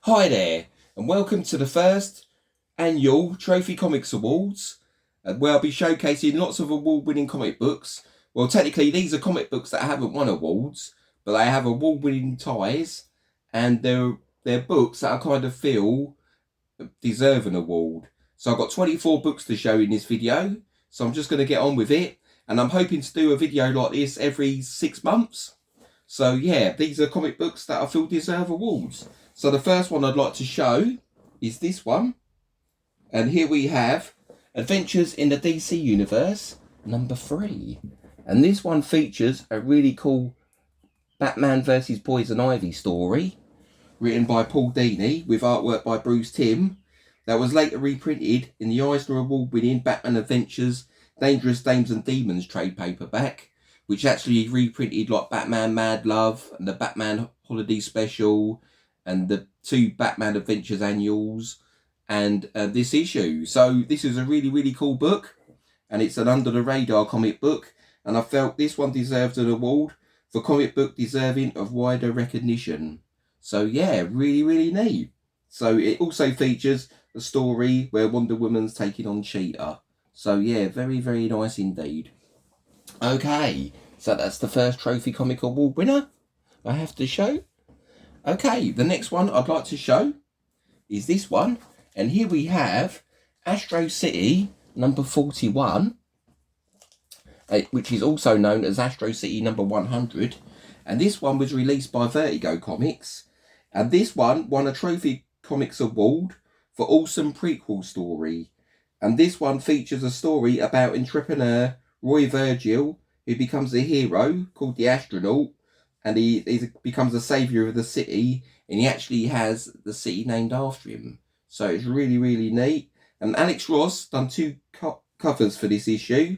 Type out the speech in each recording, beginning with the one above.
Hi there, and welcome to the first annual Trophy Comics Awards, where I'll be showcasing lots of award-winning comic books. Well, technically, these are comic books that haven't won awards, but they have award-winning ties, and they're books that I kind of feel deserve an award. So I've got 24 books to show in this video, so I'm just going to get on with it, and I'm hoping to do a video like this every 6 months. So yeah, these are comic books that I feel deserve awards. So the first one I'd like to show is this one. And here we have Adventures in the DC Universe, number 3. And this one features a really cool Batman vs. Poison Ivy story, written by Paul Dini with artwork by Bruce Timm, that was later reprinted in the Eisner Award-winning Batman Adventures Dangerous Dames and Demons trade paperback, which actually reprinted like Batman Mad Love and the Batman Holiday Special and the 2 Batman Adventures annuals and this issue. So this is a really cool book, and it's an under the radar comic book, and I felt this one deserved an award for comic book deserving of wider recognition. So yeah, really neat. So it also features a story where Wonder Woman's taking on Cheetah. So yeah, very nice indeed. Okay, so that's the first Trophy Comic Award winner I have to show. Okay, the next one I'd like to show is this one. And here we have Astro City number 41, which is also known as Astro City number 100. And this one was released by Vertigo Comics. And this one won a Trophy Comics Award for Awesome Prequel Story. And this one features a story about entrepreneur Roy Virgil, who becomes a hero called the Astronaut, and he becomes a saviour of the city, and he actually has the city named after him. So it's really neat. And Alex Ross done 2 covers for this issue,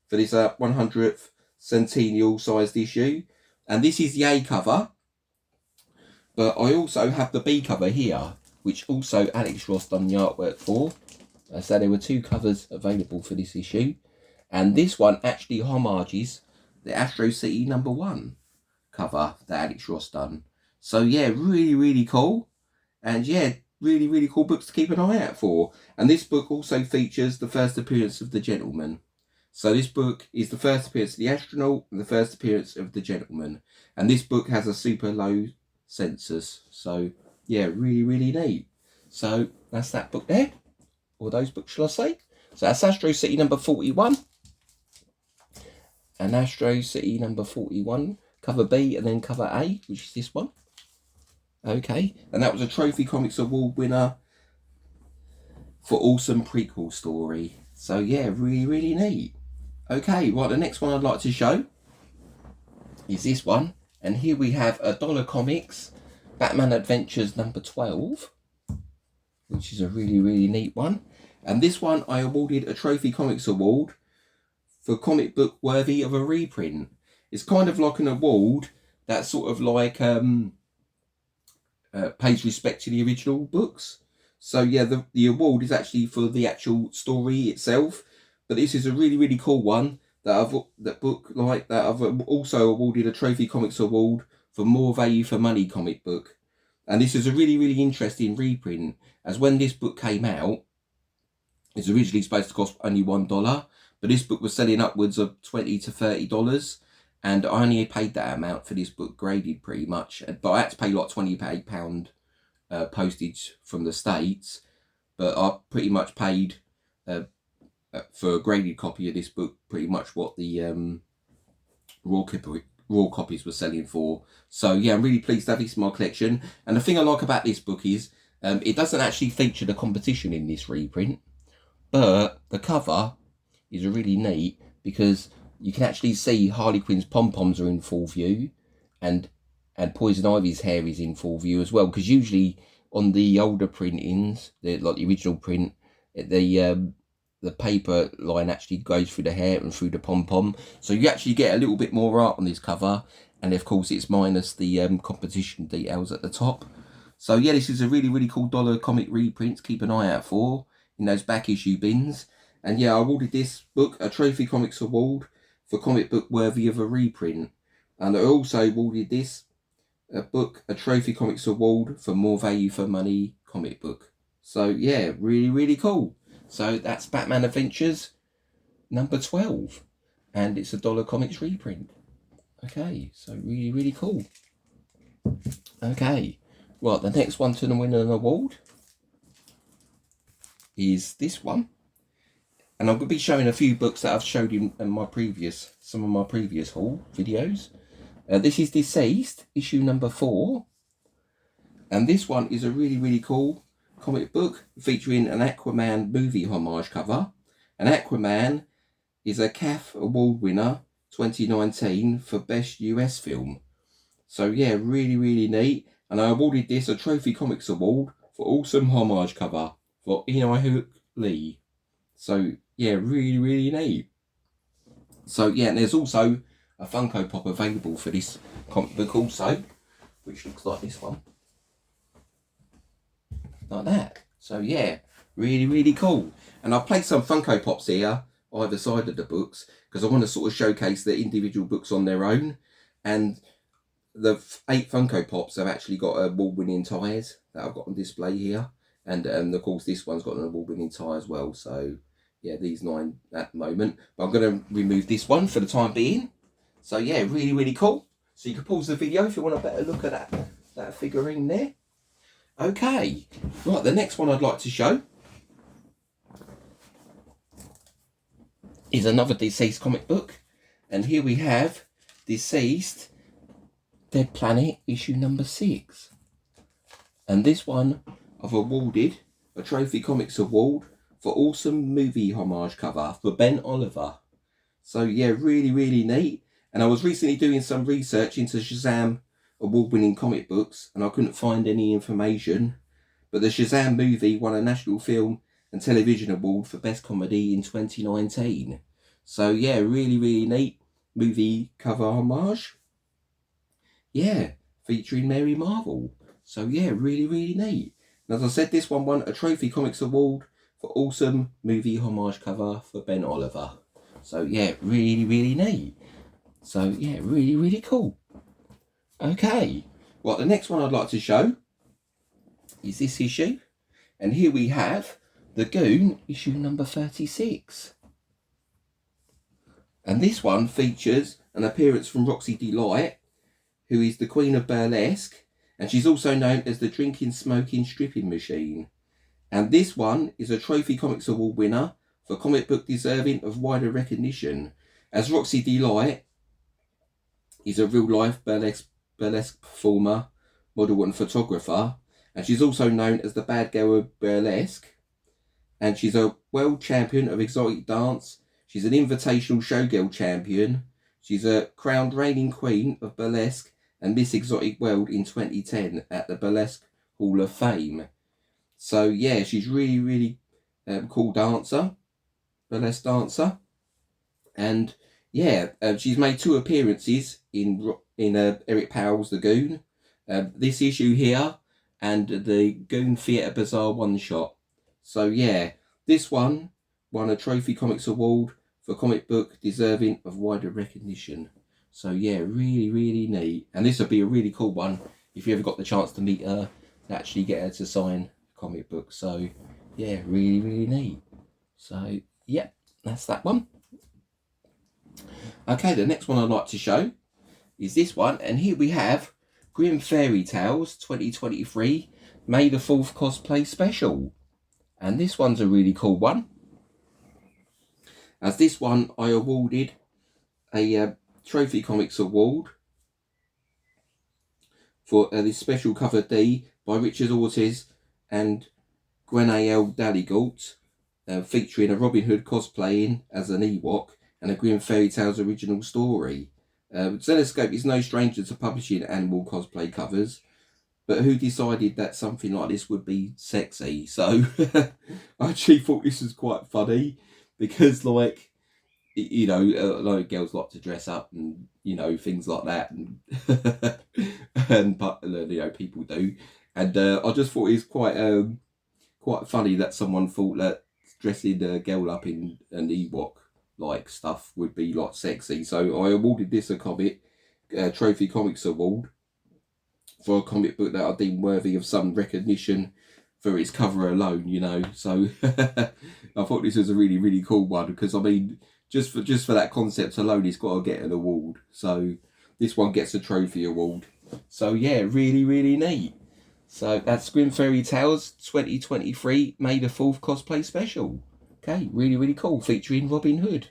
for this 100th centennial sized issue. And this is the A cover, but I also have the B cover here, which also Alex Ross done the artwork for. So there were 2 covers available for this issue. And this one actually homages the Astro City number 1 cover that Alex Ross done. So yeah, really cool. And yeah, really cool books to keep an eye out for. And this book also features the first appearance of the Gentleman. So this book is the first appearance of the Astronaut and the first appearance of the Gentleman. And this book has a super low census. So yeah, really neat. So that's that book there. Or those books, shall I say. So that's Astro City number 41. And Astro City number 41. Cover B and then cover A, which is this one. Okay, and that was a Trophy Comics Award winner for Awesome Prequel Story. So yeah, really neat. Okay, right, the next one I'd like to show is this one. And here we have a Dollar Comics Batman Adventures number 12, which is a really neat one. And this one I awarded a Trophy Comics Award for comic book worthy of a reprint. It's kind of like an award that's sort of like pays respect to the original books. So yeah, the award is actually for the actual story itself. But this is a really cool one that I've also awarded a Trophy Comics Award for more value for money comic book. And this is a really interesting reprint, as when this book came out, it's originally supposed to cost only $1, but this book was selling upwards of $20 to $30. And I only paid that amount for this book graded pretty much. But I had to pay like £28 postage from the States. But I pretty much paid for a graded copy of this book pretty much what the raw copies were selling for. So yeah, I'm really pleased to have this in my collection. And the thing I like about this book is it doesn't actually feature the competition in this reprint. But the cover is really neat because you can actually see Harley Quinn's pom-poms are in full view, and Poison Ivy's hair is in full view as well. Because usually on the older printings, like the original print, the paper line actually goes through the hair and through the pom-pom. So you actually get a little bit more art on this cover, and of course it's minus the competition details at the top. So yeah, this is a really cool Dollar comic reprint to keep an eye out for in those back issue bins. And yeah, I awarded this book a Trophy Comics Award for comic book worthy of a reprint. And I also awarded this a Trophy Comics Award for more value for money comic book. So yeah, really, really cool. So that's Batman Adventures number 12. And it's a $1 Comics reprint. Okay, so really, really cool. Okay, right, the next one to win an award is this one. And I'm going to be showing a few books that I've showed in my some of my previous haul videos. This is Deceased, issue number 4. And this one is a really, really cool comic book featuring an Aquaman movie homage cover. And Aquaman is a CAF award winner 2019 for Best US Film. So yeah, really, really neat. And I awarded this a Trophy Comics Award for awesome homage cover for Inai Lee. So yeah, really, really neat. So yeah, and there's also a Funko Pop available for this comic book also, which looks like this one. Like that. So yeah, really, really cool. And I've placed some Funko Pops here either side of the books because I want to sort of showcase the individual books on their own. And the 8 Funko Pops have actually got award-winning ties that I've got on display here. And of course this one's got an award-winning tie as well. So yeah, these 9 at the moment. But I'm going to remove this one for the time being. So yeah, really, really cool. So you can pause the video if you want a better look at that figurine there. Okay, right, the next one I'd like to show is another Deceased comic book. And here we have Deceased Dead Planet issue number 6. And this one I've awarded a Trophy Comics Award for awesome movie homage cover for Ben Oliver. So yeah, really, really neat. And I was recently doing some research into Shazam award-winning comic books and I couldn't find any information. But the Shazam movie won a National Film and Television Award for Best Comedy in 2019. So yeah, really, really neat movie cover homage. Yeah, featuring Mary Marvel. So yeah, really, really neat. And as I said, this one won a Trophy Comics Award for awesome movie homage cover for Ben Oliver. So yeah, really, really neat. So yeah, really, really cool. Okay, well, the next one I'd like to show is this issue. And here we have the Goon, issue number 36. And this one features an appearance from Roxy Delight, who is the Queen of Burlesque. And she's also known as the Drinking, Smoking, Stripping Machine. And this one is a Trophy Comics Award winner for comic book deserving of wider recognition, as Roxy Delight is a real-life burlesque performer, model and photographer, and she's also known as the Bad Girl of Burlesque, and she's a world champion of exotic dance. She's an invitational showgirl champion. She's a crowned reigning queen of burlesque and Miss Exotic World in 2010 at the Burlesque Hall of Fame. So yeah, she's really, really cool dancer, burlesque dancer, and yeah, she's made 2 appearances in Eric Powell's The Goon, this issue here, and the Goon Theatre Bazaar one-shot. So yeah, this one won a Trophy Comics Award for comic book deserving of wider recognition. So yeah, really, really neat. And this would be a really cool one if you ever got the chance to meet her, to actually get her to sign a comic book. So yeah, really, really neat. So yeah, that's that one. Okay, the next one I'd like to show is this one, and here we have Grim Fairy Tales 2023 May the 4th Cosplay Special. And this one's a really cool one, as this one I awarded a Trophy Comics Award for this special cover D by Richard Ortiz and Gwenaëlle Dalligalt, featuring a Robin Hood cosplaying as an Ewok and a Grim Fairy Tales original story. Zenescope is no stranger to publishing animal cosplay covers, but who decided that something like this would be sexy? So I actually thought this was quite funny, because like, you know, a lot of girls like to dress up and, you know, things like that, and and you know, people do, and I just thought it's quite funny that someone thought that dressing a girl up in an Ewok like stuff would be like sexy. So I awarded this a Trophy Comics Award for a comic book that I deem worthy of some recognition for its cover alone, you know. So I thought this was a really, really cool one, because I mean, just for that concept alone, it's got to get an award. So this one gets a trophy award. So yeah, really, really neat. So that's Grim Fairy Tales 2023 May the 4th cosplay special. Okay, really, really cool, featuring Robin Hood.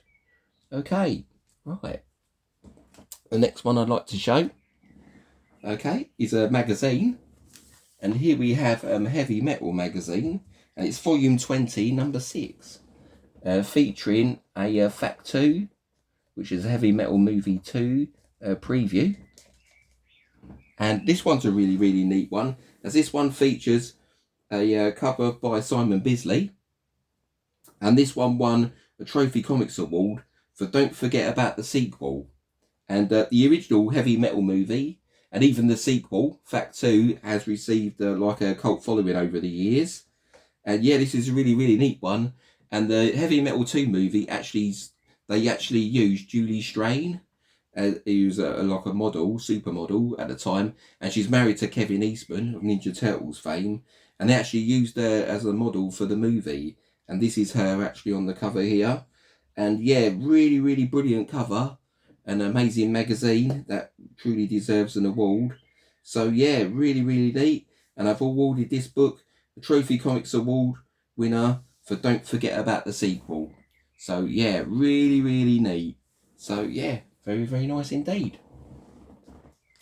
Okay, right. The next one I'd like to show, okay, is a magazine. And here we have Heavy Metal magazine, and it's volume 20, number 6, featuring a Fact 2, which is a Heavy Metal Movie 2 preview. And this one's a really, really neat one, as this one features a cover by Simon Bisley. And this one won a Trophy Comics Award for Don't Forget About the Sequel. And the original Heavy Metal movie, and even the sequel, Fact 2, has received like a cult following over the years. And yeah, this is a really, really neat one. And the Heavy Metal 2 movie, they actually used Julie Strain, who was like a model, supermodel at the time. And she's married to Kevin Eastman of Ninja Turtles fame. And they actually used her as a model for the movie. And this is her actually on the cover here. And yeah, really, really brilliant cover. An amazing magazine that truly deserves an award. So yeah, really, really neat. And I've awarded this book the Trophy Comics Award winner for Don't Forget About the Sequel. So yeah, really, really neat. So yeah, very, very nice indeed.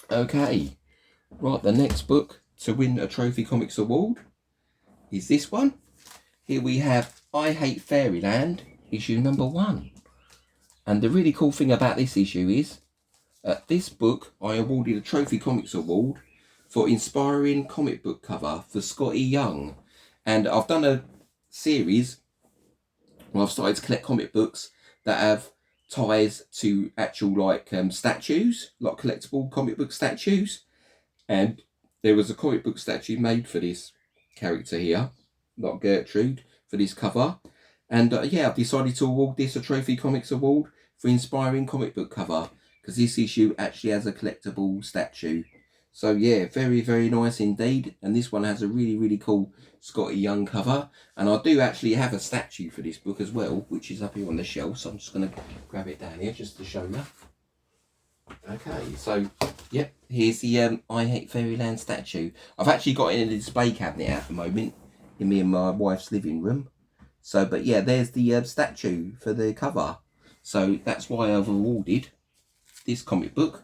Okay, right, the next book to win a Trophy Comics Award is this one. Here we have I Hate Fairyland, issue number 1. And the really cool thing about this issue is, this book I awarded a Trophy Comics Award for inspiring comic book cover for Scotty Young. And I've done a series where I've started to collect comic books that have ties to actual like statues, like collectible comic book statues. And there was a comic book statue made for this character here, not Gertrude, for this cover. And yeah, I've decided to award this a Trophy Comics Award for inspiring comic book cover, because this issue actually has a collectible statue. So yeah, very, very nice indeed. And this one has a really, really cool Scotty Young cover. And I do actually have a statue for this book as well, which is up here on the shelf. So I'm just going to grab it down here just to show you. Okay, so yep, here's the I Hate Fairyland statue. I've actually got it in a display cabinet at the moment in me and my wife's living room. So, but yeah, there's the statue for the cover. So that's why I've awarded this comic book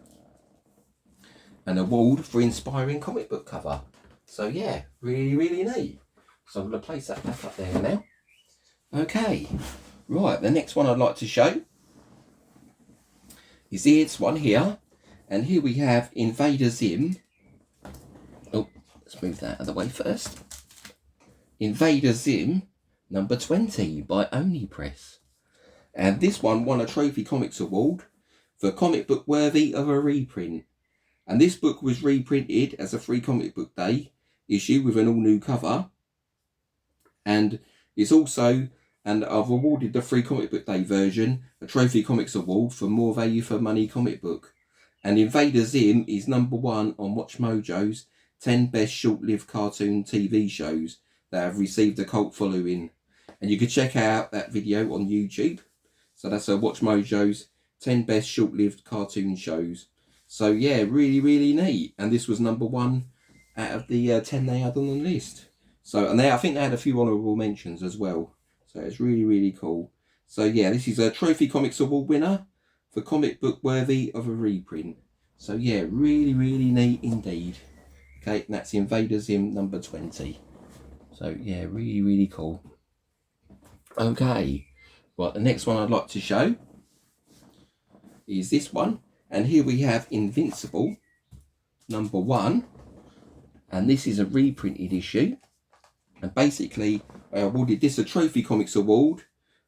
an award for inspiring comic book cover. So yeah, really, really neat. So I'm going to place that back up there now. Okay, right, the next one I'd like to show is this one here. And here we have Invader Zim. Oh, let's move that out of the way first. Invader Zim number 20 by Oni Press. And this one won a Trophy Comics Award for comic book worthy of a reprint. And this book was reprinted as a Free Comic Book Day issue with an all new cover. And it's also, and I've awarded the Free Comic Book Day version a Trophy Comics Award for more value for money comic book. And Invader Zim is number 1 on Watch Mojo's 10 best short-lived cartoon TV shows that have received a cult following. And you can check out that video on YouTube. So that's Watch Mojo's 10 best short-lived cartoon shows. So yeah, really, really neat. And this was number 1 out of the 10 they had on the list. So, and I think they had a few honourable mentions as well. So it's really, really cool. So yeah, this is a Trophy Comics Award winner for comic book worthy of a reprint. So yeah, really, really neat indeed. Okay, and that's Invader Zim number 20. So yeah, really, really cool. Okay, right, the next one I'd like to show is this one. And here we have Invincible number 1. And this is a reprinted issue. And basically, I awarded this a Trophy Comics Award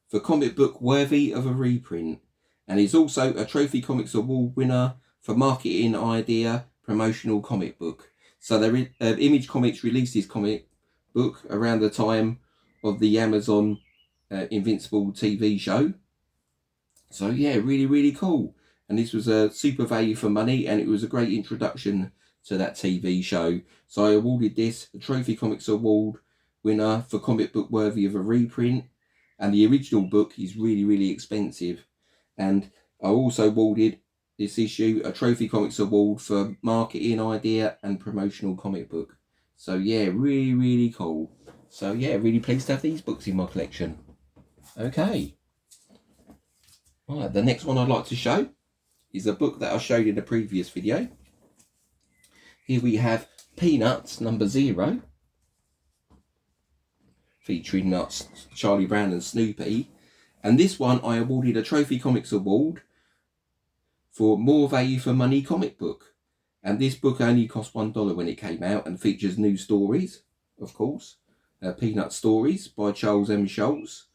for comic book worthy of a reprint. And he's also a Trophy Comics Award winner for marketing idea promotional comic book. So Image Comics released his comic book around the time of the Amazon Invincible TV show. So yeah, really, really cool. And this was a super value for money, and it was a great introduction to that TV show. So I awarded this a Trophy Comics Award winner for comic book worthy of a reprint. And the original book is really, really expensive. And I also awarded this issue a Trophy Comics Award for marketing idea and promotional comic book. So yeah, really, really cool. So yeah, really pleased to have these books in my collection. Okay. Right, the next one I'd like to show is a book that I showed in a previous video. Here we have Peanuts #0, featuring nuts, Charlie Brown and Snoopy. And this one I awarded a Trophy Comics Award for more value for money comic book. And this book only cost $1 when it came out and features new stories, of course. Peanut Stories by Charles M. Schultz.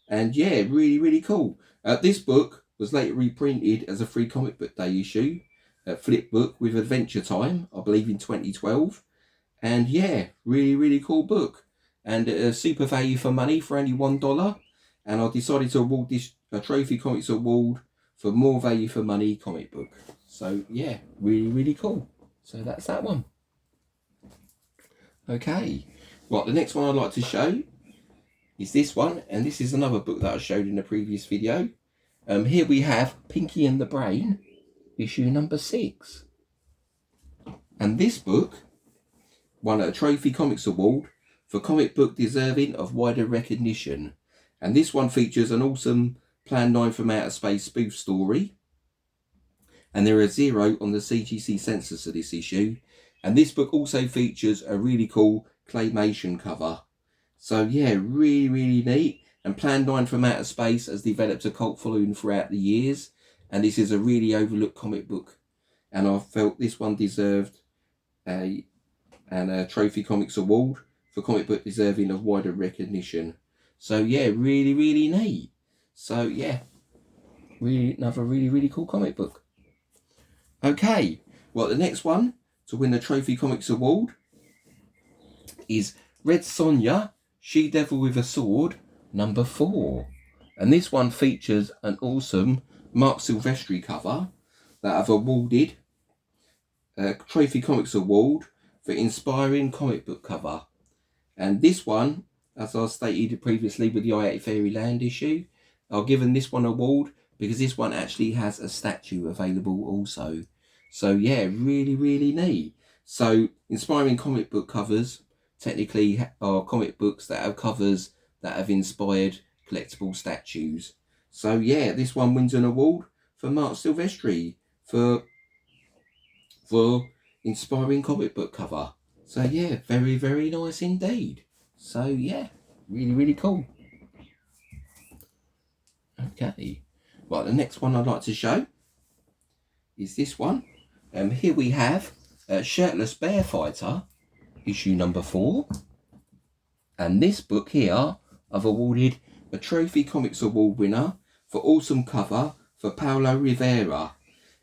And yeah, really, really cool. This book was later reprinted as a free comic book day issue, a flip book with Adventure Time, I believe in 2012. And yeah, really, really cool book. And super value for money for only $1. And I decided to award this a Trophy Comics Award for more value for money comic book. So yeah, really, really cool. So that's that one. Okay, right, the next one I'd like to show is this one. And this is another book that I showed in a previous video. Here we have Pinky and the Brain, issue #6. And this book won a Trophy Comics Award for comic book deserving of wider recognition. And this one features an awesome Plan 9 from Outer Space spoof story. And there are 0 on the CGC censors for this issue. And this book also features a really cool claymation cover. So yeah, really, really neat. And Plan 9 from Outer Space has developed a cult following throughout the years. And this is a really overlooked comic book. And I felt this one deserved a Trophy Comics Award for comic book deserving of wider recognition. So yeah, really, really neat. So yeah, another really, really cool comic book. Okay, well, the next one to win the Trophy Comics Award is Red Sonja, She-Devil with a Sword, #4. And this one features an awesome Mark Silvestri cover that I've awarded a Trophy Comics Award for inspiring comic book cover. And this one, as I stated previously with the I-80 Fairyland issue, I've given this one an award because this one actually has a statue available also. So yeah, really, really neat. So inspiring comic book covers technically are comic books that have covers that have inspired collectible statues. So yeah, this one wins an award for Mark Silvestri for inspiring comic book cover. So yeah, very, very nice indeed. So yeah, really, really cool. Okay, right, the next one I'd like to show is this one. Here we have Shirtless Bear Fighter, issue #4. And this book here, I've awarded a Trophy Comics Award winner for awesome cover for Paulo Rivera.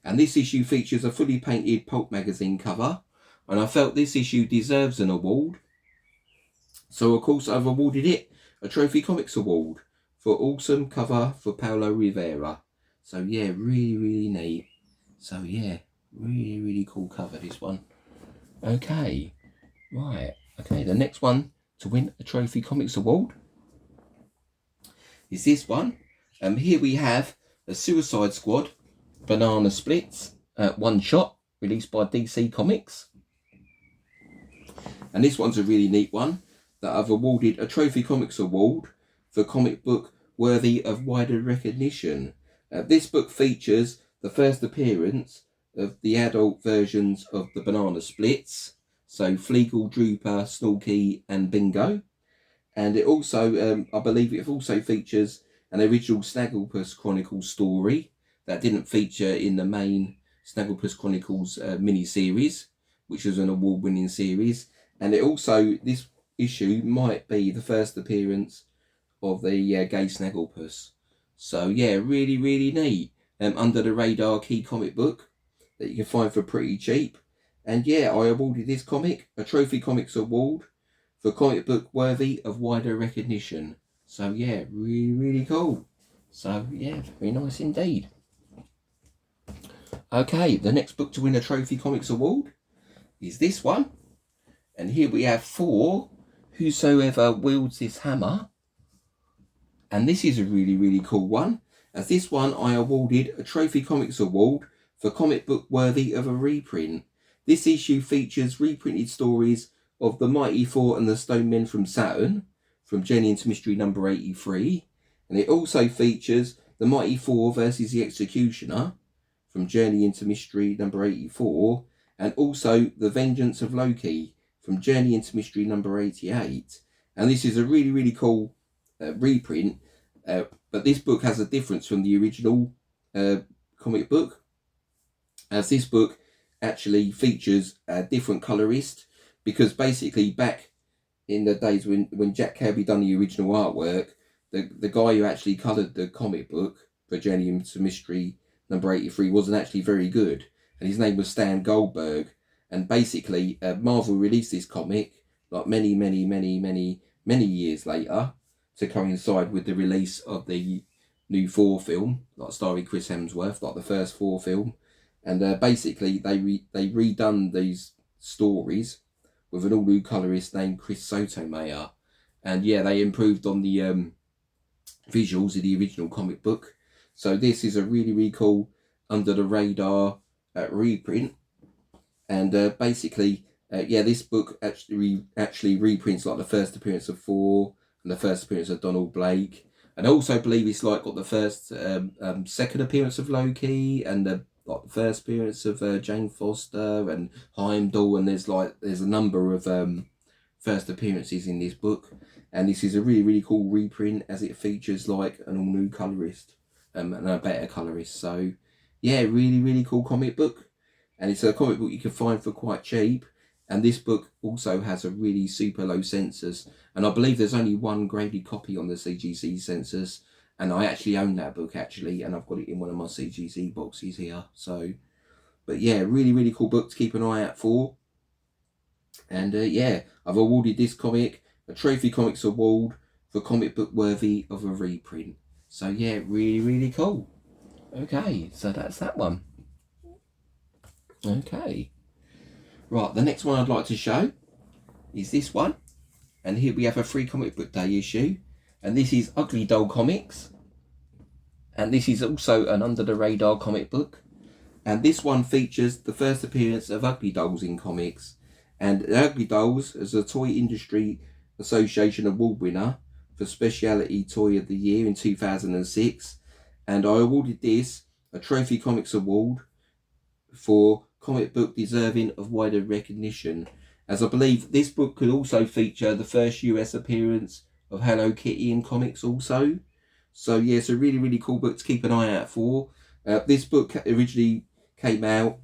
And this issue features a fully painted pulp magazine cover. And I felt this issue deserves an award. So of course I've awarded it a Trophy Comics Award for awesome cover for Paulo Rivera. So yeah, really, really neat. So yeah, really, really cool cover, this one. Okay, right. Okay, the next one to win a Trophy Comics Award is this one. Here we have a Suicide Squad Banana Splits one shot released by DC Comics. And this one's a really neat one that I've awarded a Trophy Comics Award for comic book worthy of wider recognition. This book features the first appearance of the adult versions of the Banana Splits, so Fleagle, Drooper, Snorky and Bingo. And it also, I believe it also features an original Snagglepuss Chronicles story that didn't feature in the main Snagglepuss Chronicles mini-series, which was an award-winning series. And it also, this issue might be the first appearance of the gay Snagglepuss. So yeah, really, really neat. Under the radar key comic book that you can find for pretty cheap. And yeah, I awarded this comic a Trophy Comics Award for comic book worthy of wider recognition. So yeah, really, really cool. So yeah, very nice indeed. Okay, the next book to win a Trophy Comics Award is this one. And here we have Thor, Whosoever Wields This Hammer. And this is a really, really cool one. As this one, I awarded a Trophy Comics Award for comic book worthy of a reprint. This issue features reprinted stories of the Mighty Thor and the Stone Men from Saturn, from Journey into Mystery number 83. And it also features the Mighty Thor versus the Executioner, from Journey into Mystery number 84. And also The Vengeance of Loki, from Journey into Mystery number 88. And this is a really, really cool reprint. But this book has a difference from the original comic book, as this book actually features a different colorist, because basically back in the days when Jack Kirby done the original artwork, the guy who actually coloured the comic book for Journey into Mystery number 83 wasn't actually very good, and his name was Stan Goldberg. And basically Marvel released this comic like many years later, to coincide with the release of the new Thor film, like starring Chris Hemsworth, like the first Thor film. And basically they redone these stories with an all new colorist named Chris Sotomayor. And yeah, they improved on the visuals of the original comic book. So this is a really, really cool under the radar reprint. And basically, this book actually reprints like the first appearance of Thor and the first appearance of Donald Blake. And I also believe it's like got the first second appearance of Loki, and the first appearance of Jane Foster and Heimdall. And there's a number of first appearances in this book. And this is a really, really cool reprint, as it features like an all new colorist and a better colorist. So yeah, really, really cool comic book. And it's a comic book you can find for quite cheap. And this book also has a really super low census. And I believe there's only one graded copy on the CGC census. And I actually own that book, actually. And I've got it in one of my CGC boxes here. So, but yeah, really, really cool book to keep an eye out for. And yeah, I've awarded this comic a Trophy Comics Award for comic book worthy of a reprint. So yeah, really, really cool. Okay, so that's that one. Okay. Right, the next one I'd like to show is this one. And here we have a free comic book day issue. And this is Ugly Doll Comics. And this is also an under the radar comic book. And this one features the first appearance of Ugly Dolls in comics. And Ugly Dolls is a Toy Industry Association Award winner for Specialty Toy of the Year in 2006. And I awarded this a Trophy Comics Award for comic book deserving of wider recognition, as I believe this book could also feature the first US appearance of Hello Kitty in comics also. So yeah, it's a really, really cool book to keep an eye out for. This book originally came out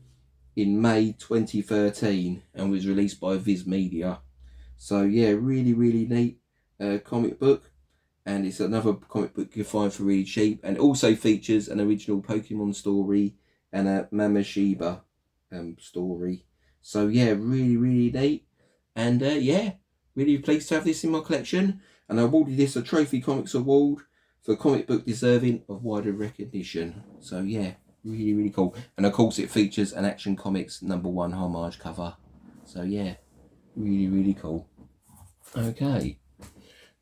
in May 2013 and was released by Viz Media. So yeah, really, really neat comic book. And it's another comic book you can find for really cheap. And it also features an original Pokemon story and a Mama Shiba story. So yeah, really, really neat. And yeah, really pleased to have this in my collection. And I awarded this a Trophy Comics Award for comic book deserving of wider recognition. So yeah, really, really cool. And of course it features an Action Comics #1 homage cover. So yeah, really, really cool. Okay,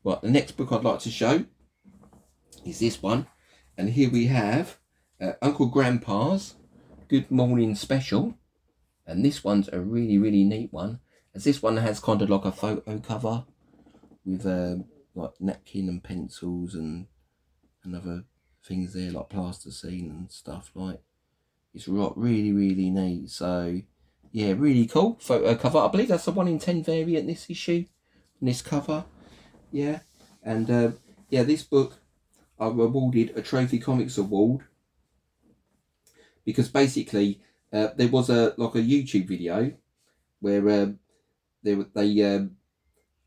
right, the next book I'd like to show is this one. And here we have Uncle Grandpa's Good Morning Special. And this one's a really, really neat one, as this one has kind of like a photo cover with like napkin and pencils and other things there, like plasticine and stuff. Like, it's really, really neat. So yeah, really cool photo cover. I believe that's a 1 in 10 variant, this issue, this cover. Yeah. And yeah, this book I awarded a Trophy Comics Award because basically there was a YouTube video where they I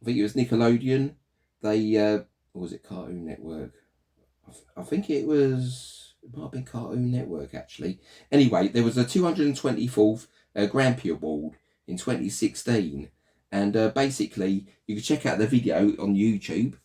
think it was Nickelodeon, or was it Cartoon Network? I think it might have been Cartoon Network actually. Anyway, there was a 224th Grampy Award in 2016, and basically you can check out the video on YouTube.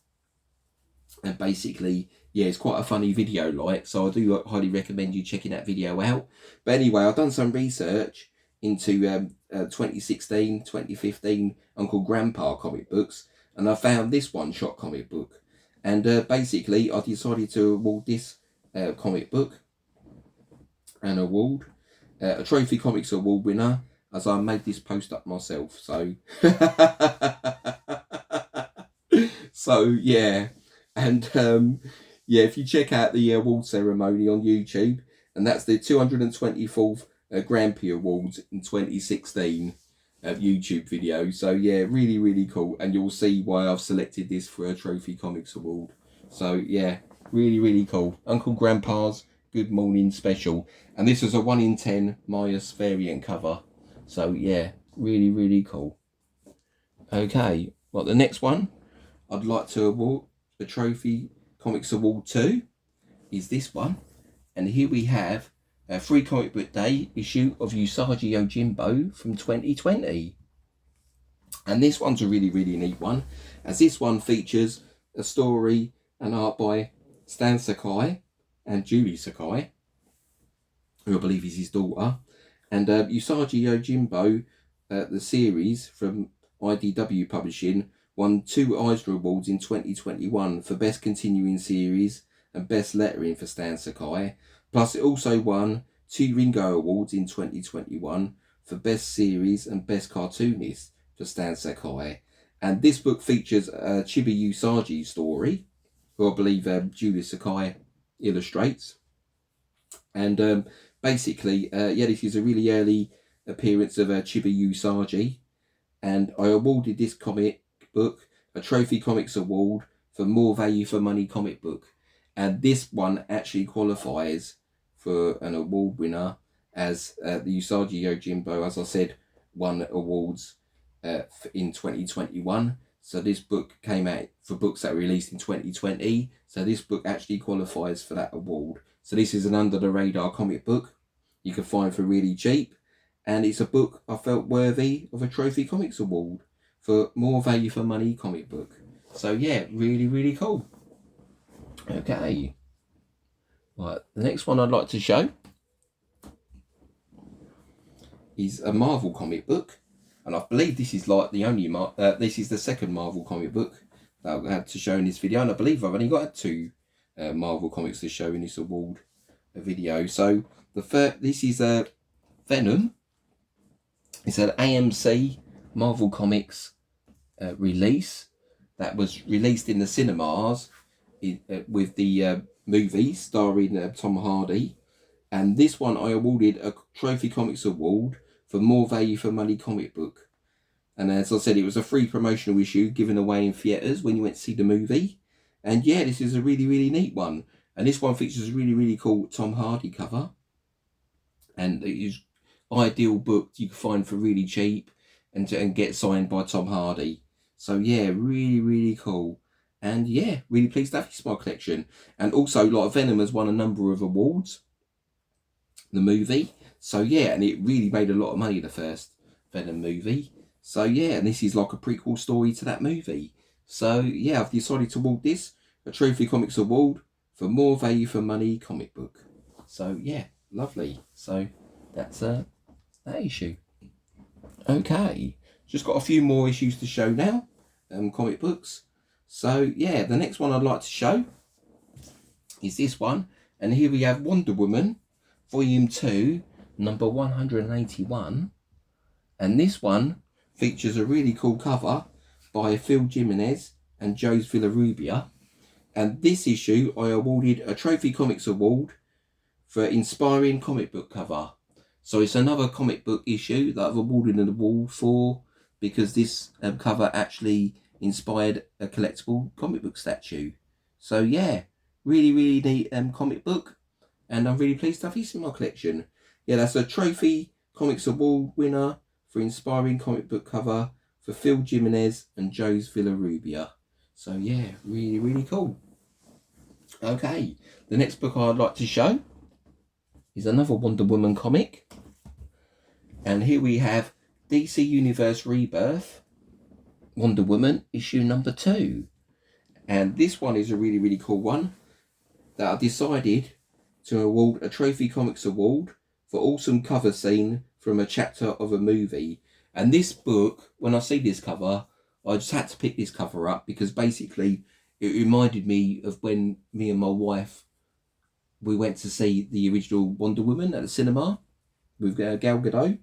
And basically, yeah, it's quite a funny video, like, so I do highly recommend you checking that video out. But anyway, I've done some research into 2016, 2015 Uncle Grandpa comic books, and I found this one-shot comic book. And basically, I decided to award this comic book an award, a Trophy Comics Award winner, as I made this post up myself. So, so yeah, and yeah, if you check out the award ceremony on YouTube, and that's the 224th Grand Prix Awards in 2016 YouTube video. So yeah, really, really cool, and you'll see why I've selected this for a Trophy Comics Award. So yeah, really, really cool. Uncle Grandpa's Good Morning Special, and this is a 1 in 10 Myers variant cover. So yeah, really, really cool. Okay, well, the next one I'd like to award a Trophy Comics Award to is this one, and here we have a Free Comic Book Day issue of Usagi Yojimbo from 2020. And this one's a really, really neat one, as this one features a story and art by Stan Sakai and Julie Sakai, who I believe is his daughter. And Usagi Yojimbo, the series from IDW Publishing, won 2 Eisner Awards in 2021 for Best Continuing Series and Best Lettering for Stan Sakai. Plus, it also won 2 Ringo Awards in 2021 for Best Series and Best Cartoonist for Stan Sakai. And this book features a Chibi Usagi story, who I believe Julie Sakai illustrates. And basically, yeah, this is a really early appearance of Chibi Usagi. And I awarded this comic book a Trophy Comics Award for More Value for Money comic book. And this one actually qualifies for an award winner, as the Usagi Yojimbo, as I said, won awards in 2021. So this book came out for books that were released in 2020. So this book actually qualifies for that award. So this is an under the radar comic book you can find for really cheap. And it's a book I felt worthy of a Trophy Comics Award for More Value for Money comic book. So yeah, really, really cool. Okay. Right, the next one I'd like to show is a Marvel comic book. And I believe this is like the only, this is the second Marvel comic book that I had to show in this video. And I believe I've only got 2 Marvel comics to show in this award video. So the first, this is Venom. It's an AMC Marvel Comics release that was released in the cinemas with the movie starring Tom Hardy. And this one I awarded a Trophy Comics Award for More Value for Money comic book. And as I said, it was a free promotional issue given away in theatres when you went to see the movie. And yeah, this is a really, really neat one. And this one features a really, really cool Tom Hardy cover. And it is ideal book you can find for really cheap and get signed by Tom Hardy. So yeah, really, really cool. And yeah, really pleased to have this in my collection. And also, like, Venom has won a number of awards, the movie. So yeah, and it really made a lot of money, the first Venom movie. So yeah, and this is like a prequel story to that movie. So yeah, I've decided to award this a Trophy Comics Award for More Value for Money comic book. So yeah, lovely. So that's that issue. Okay, just got a few more issues to show now, comic books. So yeah, the next one I'd like to show is this one. And here we have Wonder Woman, Volume 2, number 181. And this one features a really cool cover by Phil Jimenez and Jose Villarrubia. And this issue I awarded a Trophy Comics Award for Inspiring Comic Book Cover. So it's another comic book issue that I've awarded an award for, because this cover actually inspired a collectible comic book statue. So yeah, really, really neat comic book. And I'm really pleased to have this in my collection. Yeah, that's a Trophy Comics Award winner for Inspiring Comic Book Cover for Phil Jimenez and Jose Villarrubia. So yeah, really, really cool. Okay, the next book I'd like to show is another Wonder Woman comic. And here we have DC Universe Rebirth, Wonder Woman, issue number 2. And this one is a really, really cool one that I decided to award a Trophy Comics Award for Awesome Cover Scene from a chapter of a movie. And this book, when I see this cover, I just had to pick this cover up because basically it reminded me of when me and my wife, we went to see the original Wonder Woman at the cinema with Gal Gadot.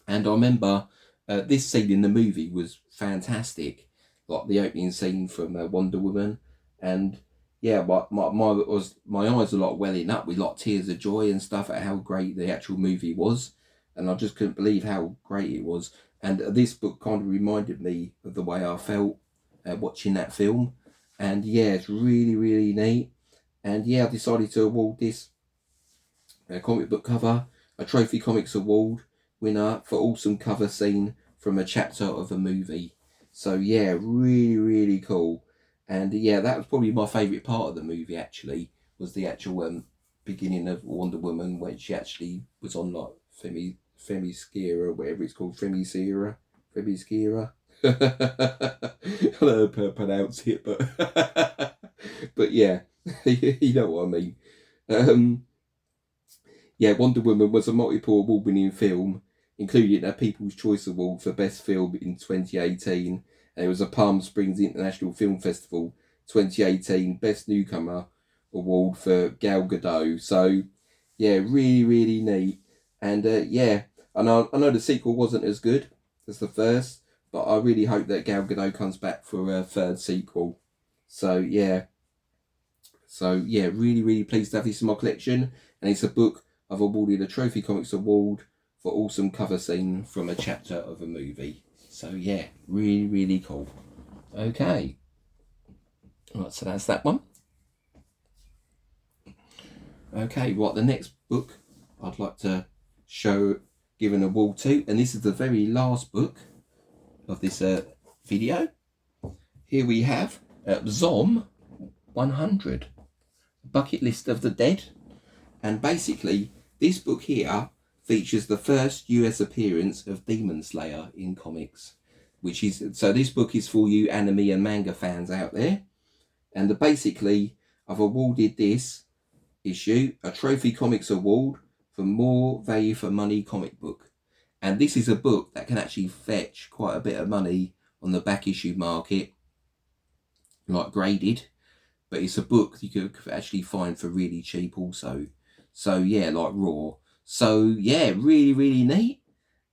And I remember this scene in the movie was fantastic, like the opening scene from Wonder Woman. And yeah, my eyes were like welling up with like tears of joy and stuff at how great the actual movie was. And I just couldn't believe how great it was. And this book kind of reminded me of the way I felt watching that film. And yeah, it's really, really neat. And yeah, I decided to award this comic book cover a Trophy Comics Award winner for awesome cover scene from a chapter of a movie. So yeah, really, really cool. And yeah, that was probably my favourite part of the movie, actually, was the actual beginning of Wonder Woman, when she actually was on like Themyscira, or whatever it's called, Themyscira. I don't know how to pronounce it, but yeah, you know what I mean. Yeah, Wonder Woman was a multiple award-winning film, including a People's Choice Award for Best Film in 2018. And it was a Palm Springs International Film Festival 2018 Best Newcomer Award for Gal Gadot. So, yeah, really, really neat. And yeah, I know the sequel wasn't as good as the first, but I really hope that Gal Gadot comes back for a third sequel. So, yeah. Really, really pleased to have this in my collection. And it's a book I've awarded a Trophy Comics Award for awesome cover scene from a chapter of a movie. So yeah, really, really cool. Okay. Right, so that's that one. Okay, right, the next book I'd like to give an award to, and this is the very last book of this video. Here we have Zom 100, Bucket List of the Dead. And basically, this book here features the first US appearance of Demon Slayer in comics, so this book is for you anime and manga fans out there. And basically, I've awarded this issue a Trophy Comics Award for more value for money comic book. And this is a book that can actually fetch quite a bit of money on the back issue market, like graded, but it's a book you could actually find for really cheap also. So yeah, like raw. So yeah, really, really neat.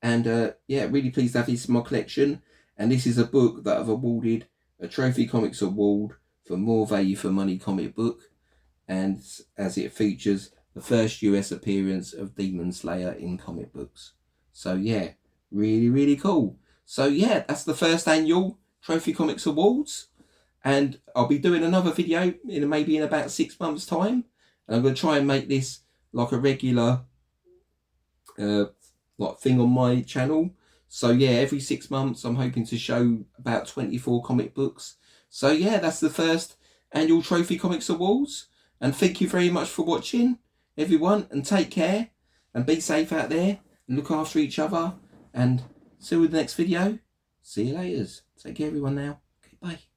And yeah, really pleased to have this in my collection. And this is a book that I've awarded a Trophy Comics Award for more value for money comic book. And as it features the first US appearance of Demon Slayer in comic books. So yeah, really, really cool. So yeah, that's the first annual Trophy Comics Awards. And I'll be doing another video maybe in about 6 months' time. And I'm going to try and make this like a regular like thing on my channel. So yeah, every 6 months I'm hoping to show about 24 comic books. So yeah, that's the first annual Trophy Comics Awards. And thank you very much for watching, everyone. And take care. And be safe out there. And look after each other. And see you in the next video. See you later. Take care, everyone, now. Okay, bye.